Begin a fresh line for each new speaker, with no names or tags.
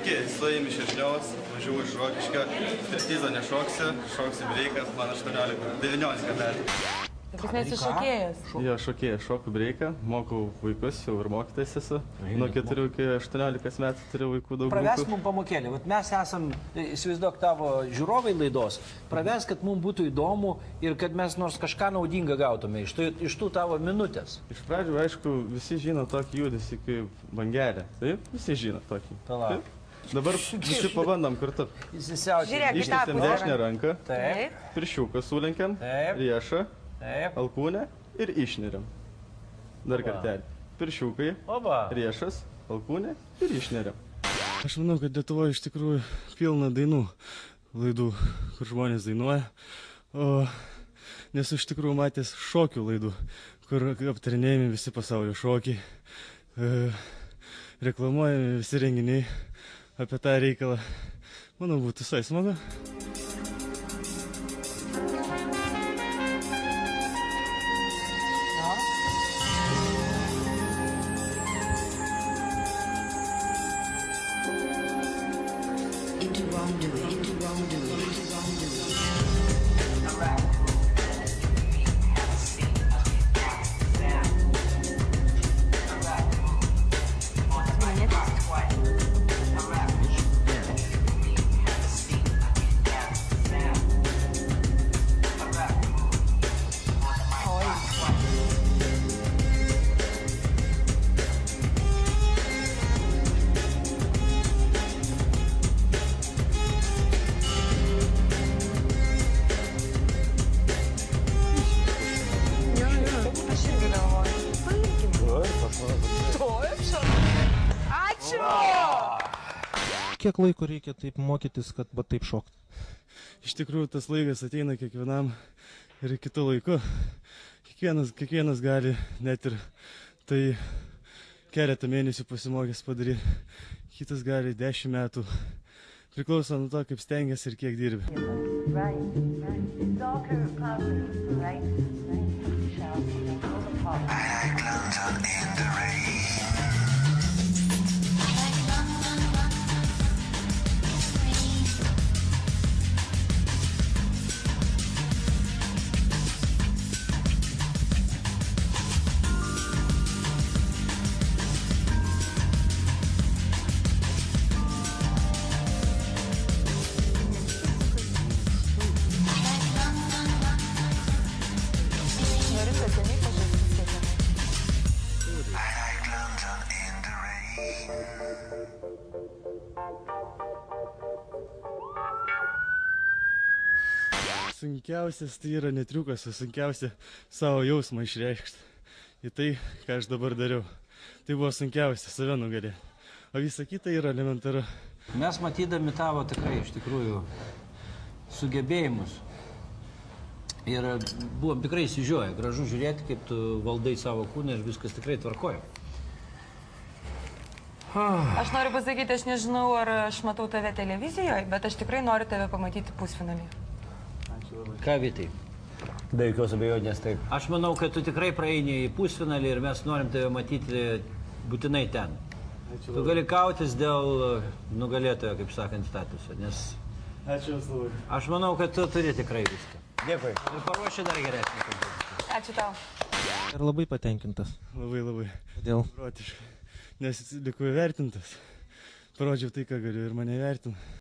Sveiki, suėjim iš Ešniaus, važiuoju iš Rokiškio, striptizą nešoksiu, šoksiu breiką, man 19 metų.
Tai prasme, esi šokėjas?
Jo, šokėjas, šoku breiką, mokau vaikus, jau ir mokytas esu. Nuo 4 iki 18 metų turiu vaikų daug.
Pravesk mums pamokėlį. Mes esam, įsivaizduok tavo žiūrovai laidos, pravesk, kad mums būtų įdomu ir kad mes nors kažką naudingą gautume iš tų tavo minutės.
Iš pradžių, aišku, visi žino tokį judesį kaip bangelė. Taip? Visi žino tokį.
Palauk.
Dabar visi pabandom kartu.
Įsisiaučiam.
Ištiesiam dešinę ranką,
Taip.
pirščiuką sulenkiam, riešą, alkūnę ir išneriam. Dar kartelį. Pirščiukai, riešas, alkūnė ir išneriam. Aš manau, kad Lietuvoje iš tikrųjų pilna dainų laidų, kur žmonės dainuoja. Nes iš tikrųjų matęs šokių laidų, kur aptarinėjami visi pasaulio šokiai, reklamuojami visi renginiai apie tą reikalą. Manau, būtų visai smagu.
Kiek laiko reikia taip mokytis, kad taip šokti?
Iš tikrųjų, tas laikas ateina kiekvienam ir kitu laiku. Kiekvienas gali net ir tai keletą mėnesių pasimokęs padaryti. Kitas gali 10 metų. Priklauso nuo to, kaip stengiasi ir kiek dirbi. Sunkiausias tai yra ne triukas, o sunkiausia savo jausmą išreikšti. Į tai, ką aš dabar dariau. Tai buvo sunkiausia, save nugalėti. O visa kita yra elementaru.
Mes matydami tavo tikrai iš tikrųjų sugebėjimus ir buvom tikrai įsižiūrėję. Gražu žiūrėti, kaip tu valdai savo kūną ir viskas tikrai tvarkoja.
Aš noriu pasakyti, aš nežinau, ar aš matau tave televizijoje, bet aš tikrai noriu tave pamatyti pusfinalį.
Ką, Vytai?
Be jokios abejonės taip.
Aš manau, kad tu tikrai praeini į pusfinalį ir mes norim tave matyti būtinai ten. Tu gali kautis dėl nugalėtojo, kaip sakant, statuso, nes...
Ačiū Jums labai.
Aš manau, kad tu turi tikrai viską.
Dėkui.
Ir paruoši dar geresnį.
Ačiū tau.
Ir labai patenkintas.
Labai.
Kodėl?
Protiškai. Nes likau įvertintas. Parodžiau tai, ką galiu ir mane vertina.